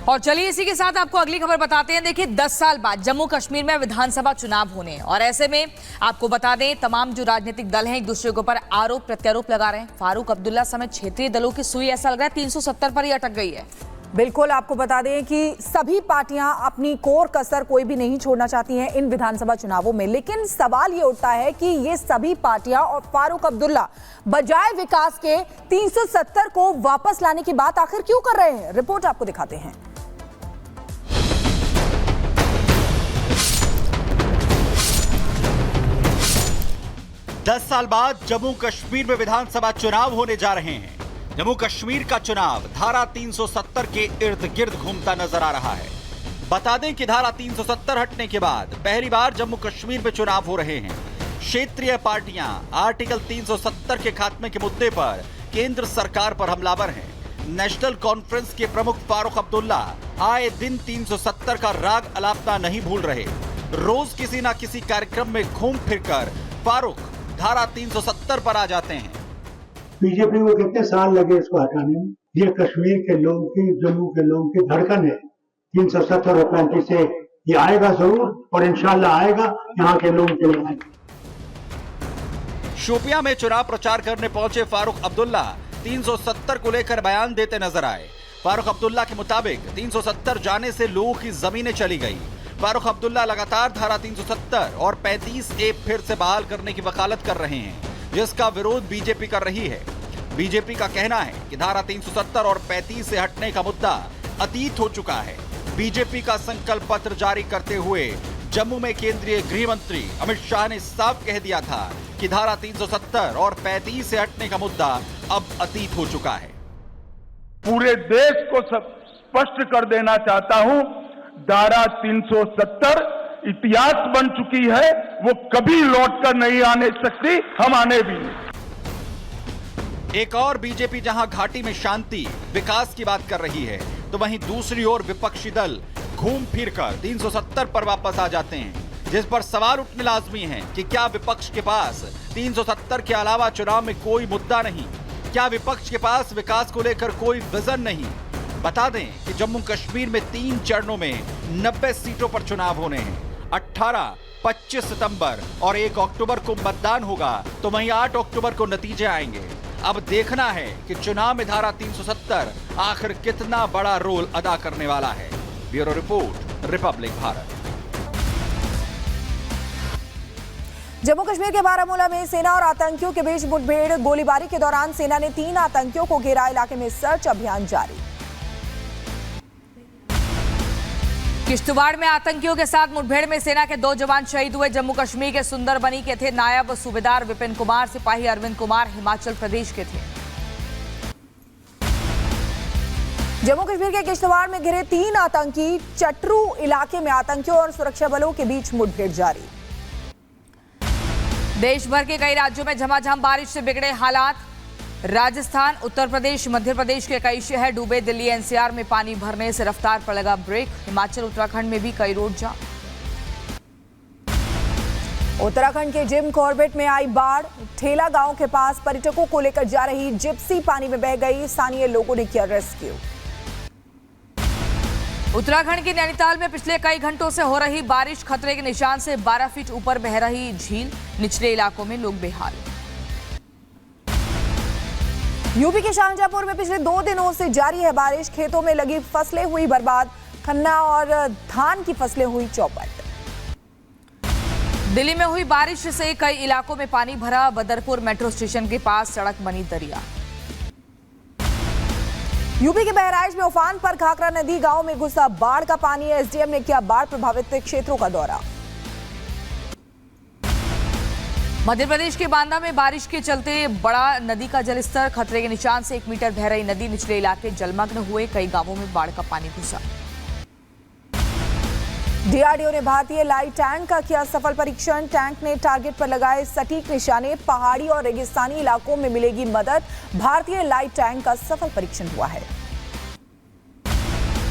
और चलिए इसी के साथ आपको अगली खबर बताते हैं। देखिए 10 साल बाद जम्मू कश्मीर में विधानसभा चुनाव होने हैं और ऐसे में आपको बता दें तमाम जो राजनीतिक दल हैं एक दूसरे के ऊपर आरोप प्रत्यारोप लगा रहे हैं। फारूक अब्दुल्ला समेत क्षेत्रीय दलों की सुई ऐसा लग रहा है 370 पर ही अटक गई है। बिल्कुल, आपको बता दें कि सभी पार्टियां अपनी कोर कसर कोई भी नहीं छोड़ना चाहती हैं इन विधानसभा चुनावों में, लेकिन सवाल ये उठता है कि ये सभी पार्टियां और फारूक अब्दुल्ला बजाय विकास के 370 को वापस लाने की बात आखिर क्यों कर रहे हैं। रिपोर्ट आपको दिखाते हैं। दस साल बाद जम्मू कश्मीर में विधानसभा चुनाव होने जा रहे हैं। जम्मू कश्मीर का चुनाव धारा 370 के इर्द गिर्द घूमता नजर आ रहा है। बता दें कि धारा 370 हटने के बाद पहली बार जम्मू कश्मीर में चुनाव हो रहे हैं। क्षेत्रीय पार्टियां आर्टिकल 370 के खात्मे के मुद्दे पर केंद्र सरकार पर हमलावर हैं। नेशनल कॉन्फ्रेंस के प्रमुख फारूक अब्दुल्ला आए दिन 370 का राग अलापना नहीं भूल रहे। रोज किसी न किसी कार्यक्रम में घूम फिरकर फारूक धारा 370 पर आ जाते हैं। बीजेपी को कितने साल लगे इसको हटाने में। ये कश्मीर के लोगों की, जम्मू के लोगों की धड़कन है। 370 और 35 से ये आएगा जरूर और इंशाल्लाह आएगा। यहाँ के लोगों के लिए शोपियां में चुनाव प्रचार करने पहुंचे फारूक अब्दुल्ला 370 को लेकर बयान देते नजर आए। फारूक अब्दुल्ला के मुताबिक 370 जाने से लोगों की जमीनें चली गई। फारूक अब्दुल्ला लगातार धारा 370 और 35A फिर से बहाल करने की वकालत कर रहे हैं, जिसका विरोध बीजेपी कर रही है। बीजेपी का कहना है कि धारा 370 और 35 से हटने का मुद्दा अतीत हो चुका है। बीजेपी का संकल्प पत्र जारी करते हुए जम्मू में केंद्रीय गृह मंत्री अमित शाह ने साफ कह दिया था कि धारा 370 और 35 से हटने का मुद्दा अब अतीत हो चुका है। पूरे देश को स्पष्ट कर देना चाहता हूं, धारा 370 इतिहास बन चुकी है, वो कभी लौटकर नहीं आने सकती, हम आने भी नहीं। एक और बीजेपी जहां घाटी में शांति विकास की बात कर रही है, तो वहीं दूसरी ओर विपक्षी दल घूम फिरकर 370 पर वापस आ जाते हैं, जिस पर सवाल उठने लाजमी है कि क्या विपक्ष के पास 370 के अलावा चुनाव में कोई मुद्दा नहीं? क्या विपक्ष के पास विकास को लेकर कोई विजन नहीं? बता दें कि जम्मू कश्मीर में 3 चरणों में 90 सीटों पर चुनाव होने हैं। 18, 25 सितंबर और 1 अक्टूबर को मतदान होगा, तो वहीं 8 अक्टूबर को नतीजे आएंगे। अब देखना है कि चुनाव में धारा 370 आखिर कितना बड़ा रोल अदा करने वाला है। Bureau report, Republic Bharat. Jammu Kashmir के बारामूला में सेना और आतंकियों के बीच मुठभेड़। गोलीबारी के दौरान सेना ने 3 आतंकियों को घेरा। इलाके में सर्च अभियान जारी। किश्तवाड़ में आतंकियों के साथ मुठभेड़ में सेना के 2 जवान शहीद हुए। जम्मू कश्मीर के सुंदरबनी के थे नायब सूबेदार विपिन कुमार, सिपाही अरविंद कुमार हिमाचल प्रदेश के थे। जम्मू कश्मीर के किश्तवाड़ में घिरे 3 आतंकी। चटरू इलाके में आतंकियों और सुरक्षा बलों के बीच मुठभेड़ जारी। देश भर के कई राज्यों में झमाझम बारिश से बिगड़े हालात। राजस्थान, उत्तर प्रदेश, मध्य प्रदेश के कई शहर डूबे। दिल्ली एनसीआर में पानी भरने से रफ्तार पर लगा ब्रेक। हिमाचल, उत्तराखंड में भी कई रोड जाम। उत्तराखंड के जिम कॉर्बेट में आई बाढ़। ठेला गांव के पास पर्यटकों को लेकर जा रही जिप्सी पानी में बह गई। स्थानीय लोगों ने किया रेस्क्यू। उत्तराखंड के नैनीताल में पिछले कई घंटों से हो रही बारिश। खतरे के निशान से 12 फीट ऊपर बह रही झील। निचले इलाकों में लोग बेहाल। यूपी के शाहजहांपुर में पिछले 2 दिनों से जारी है बारिश। खेतों में लगी फसलें हुई बर्बाद। गन्ना और धान की फसलें हुई चौपट। दिल्ली में हुई बारिश से कई इलाकों में पानी भरा। बदरपुर मेट्रो स्टेशन के पास सड़क बनी दरिया। यूपी के बहराइच में उफान पर खाकरा नदी। गांव में घुसा बाढ़ का पानी। एसडीएम ने किया बाढ़ प्रभावित क्षेत्रों का दौरा। मध्य प्रदेश के बांदा में बारिश के चलते बड़ा नदी का जलस्तर खतरे के निशान से 1 मीटर बह रही नदी। निचले इलाके जलमग्न हुए। कई गांवों में बाढ़ का पानी घुसा। डीआरडीओ ने भारतीय लाइट टैंक का किया सफल परीक्षण। टैंक ने टारगेट पर लगाए सटीक निशाने। पहाड़ी और रेगिस्तानी इलाकों में मिलेगी मदद। भारतीय लाइट टैंक का सफल परीक्षण हुआ है।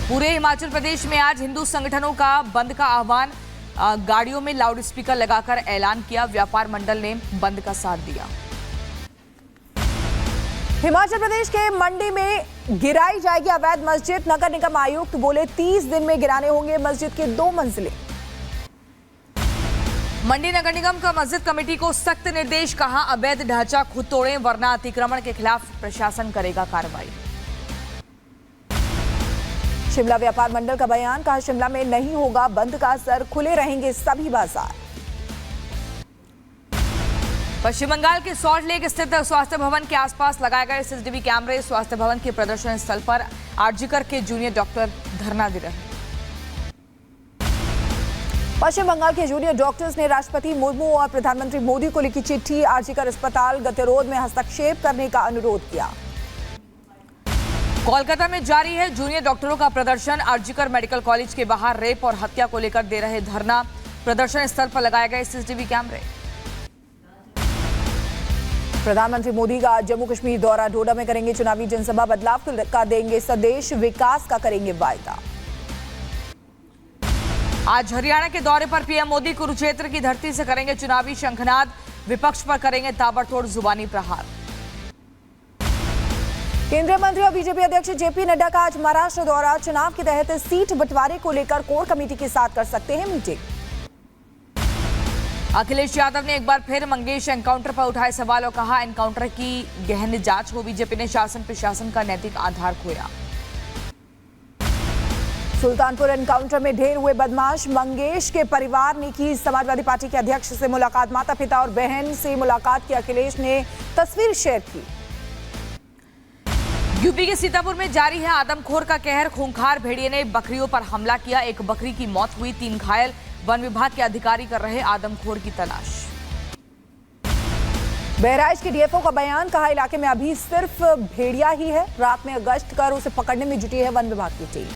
पूरे हिमाचल प्रदेश में आज हिंदू संगठनों का बंद का आह्वान। गाड़ियों में लाउड स्पीकर लगाकर ऐलान किया। व्यापार मंडल ने बंद का साथ दिया। हिमाचल प्रदेश के मंडी में गिराई जाएगी अवैध मस्जिद। नगर निगम आयुक्त बोले 30 दिन में गिराने होंगे मस्जिद के 2 मंजिले। मंडी नगर निगम का मस्जिद कमेटी को सख्त निर्देश, कहा अवैध ढांचा खुद तोड़ें वरना अतिक्रमण के खिलाफ प्रशासन करेगा कार्रवाई। शिमला व्यापार मंडल का बयान, कहा शिमला में नहीं होगा बंद का असर, खुले रहेंगे सभी बाजार। पश्चिम बंगाल के सॉल्ट लेक स्थित स्वास्थ्य भवन के आसपास लगाए गए सीसीटीवी कैमरे स्वास्थ्य भवन के प्रदर्शन स्थल पर आरजीकर के जूनियर डॉक्टर धरना दे रहे। पश्चिम बंगाल के जूनियर डॉक्टर्स ने राष्ट्रपति मुर्मू और प्रधानमंत्री मोदी को लिखी चिट्ठी, आरजीकर अस्पताल गतिरोध में हस्तक्षेप करने का अनुरोध किया। कोलकाता में जारी है जूनियर डॉक्टरों का प्रदर्शन, आरजीकर मेडिकल कॉलेज के बाहर रेप और हत्या को लेकर दे रहे धरना, प्रदर्शन स्थल पर लगाए गए सीसीटीवी कैमरे। प्रधानमंत्री मोदी का जम्मू कश्मीर दौरा, डोडा में करेंगे चुनावी जनसभा, बदलाव का देंगे संदेश, विकास का करेंगे वायदा। आज हरियाणा के दौरे पर पीएम मोदी कुरुक्षेत्र की धरती से करेंगे चुनावी शंखनाद, विपक्ष पर करेंगे ताबड़तोड़ जुबानी प्रहार। केंद्रीय मंत्री और बीजेपी अध्यक्ष जेपी नड्डा का आज महाराष्ट्र दौरा, चुनाव के तहत सीट बंटवारे को लेकर कोर कमेटी के साथ कर सकते हैं मीटिंग। अखिलेश यादव ने एक बार फिर मंगेश एनकाउंटर पर उठाए सवाल और कहा एनकाउंटर की गहन जांच हो, बीजेपी ने शासन प्रशासन का नैतिक आधार खोया। सुल्तानपुर एनकाउंटर में ढेर हुए बदमाश, मंगेश के परिवार ने की समाजवादी पार्टी के अध्यक्ष से मुलाकात, माता पिता और बहन से मुलाकात की अखिलेश ने तस्वीर शेयर की। यूपी के सीतापुर में जारी है आदमखोर का कहर, खूंखार भेड़िए ने बकरियों पर हमला किया, एक बकरी की मौत हुई, 3 घायल, वन विभाग के अधिकारी कर रहे आदमखोर की तलाश। बहराइच के डीएफओ का बयान, कहा इलाके में अभी सिर्फ भेड़िया ही है, रात में गश्त कर उसे पकड़ने में जुटी है वन विभाग की टीम।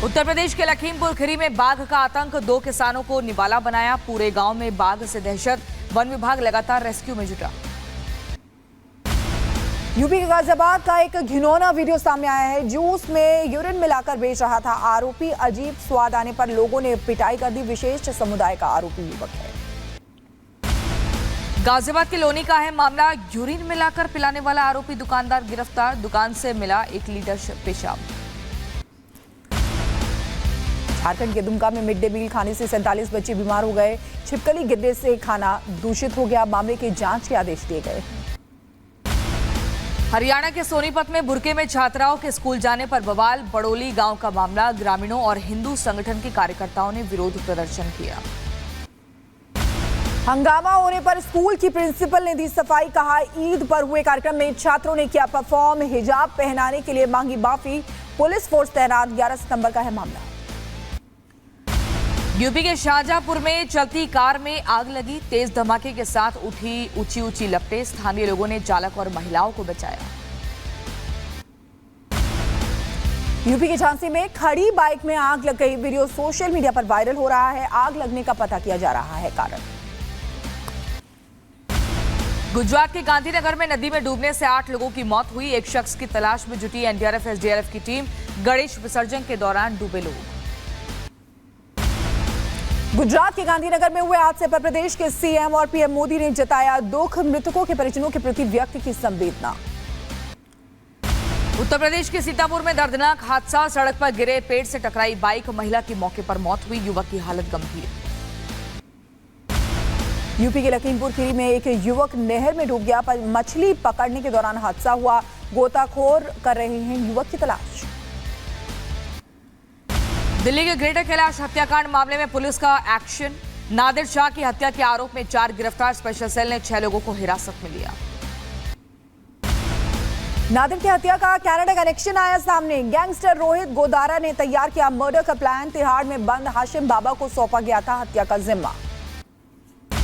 उत्तर प्रदेश के लखीमपुर खीरी में बाघ का आतंक, 2 किसानों को निवाला बनाया, पूरे गांव में बाघ से दहशत, वन विभाग लगातार रेस्क्यू में जुटा। यूपी के गाजियाबाद का एक घिनौना वीडियो सामने आया है, जूस में यूरिन मिलाकर बेच रहा था आरोपी, अजीब स्वाद आने पर लोगों ने पिटाई कर दी, विशेष समुदाय का आरोपी युवक है। गाजियाबाद के लोनी का है मामला, यूरिन मिलाकर पिलाने वाला आरोपी दुकानदार गिरफ्तार, दुकान से मिला 1 लीटर पेशाब। झारखंड के दुमका में मिड डे मील खाने से 47 बच्चे बीमार हो गए, छिपकली गिरने से खाना दूषित हो गया, मामले की जांच के आदेश दिए गए। हरियाणा के सोनीपत में बुरके में छात्राओं के स्कूल जाने पर बवाल, बड़ोली गांव का मामला, ग्रामीणों और हिंदू संगठन के कार्यकर्ताओं ने विरोध प्रदर्शन किया। हंगामा होने पर स्कूल की प्रिंसिपल ने दी सफाई, कहा ईद पर हुए कार्यक्रम में छात्रों ने किया परफॉर्म, हिजाब पहनाने के लिए मांगी माफी, पुलिस फोर्स तैनात, 11 सितंबर का है मामला। यूपी के शाहजहांपुर में चलती कार में आग लगी, तेज धमाके के साथ उठी ऊंची ऊंची लपटें, स्थानीय लोगों ने चालक और महिलाओं को बचाया। यूपी के झांसी में खड़ी बाइक में आग लग गई, वीडियो सोशल मीडिया पर वायरल हो रहा है, आग लगने का पता किया जा रहा है कारण। गुजरात के गांधीनगर में नदी में डूबने से 8 लोगों की मौत हुई, एक शख्स की तलाश में जुटी एनडीआरएफ एसडीआरएफ की टीम, गणेश विसर्जन के दौरान डूबे लोग। गुजरात के गांधीनगर में हुए हादसे पर प्रदेश के सीएम और पीएम मोदी ने जताया दुख, मृतकों के परिजनों के प्रति व्यक्त की संवेदना। उत्तर प्रदेश के सीतापुर में दर्दनाक हादसा, सड़क पर गिरे पेड़ से टकराई बाइक, महिला की मौके पर मौत हुई, युवक की हालत गंभीर। यूपी के लखीमपुर खीरी में एक युवक नहर में डूब गया, पर मछली पकड़ने के दौरान हादसा हुआ, गोताखोर कर रहे हैं युवक की तलाश। दिल्ली के ग्रेटर कैलाश हत्याकांड मामले में पुलिस का एक्शन, नादिर शाह की हत्या के आरोप में 4 गिरफ्तार, स्पेशल सेल ने 6 लोगों को हिरासत में लिया। नादिर की हत्या का कनाडा कनेक्शन आया सामने, गैंगस्टर रोहित गोदारा ने तैयार किया मर्डर का प्लान, तिहाड़ में बंद हाशिम बाबा को सौंपा गया था हत्या का जिम्मा।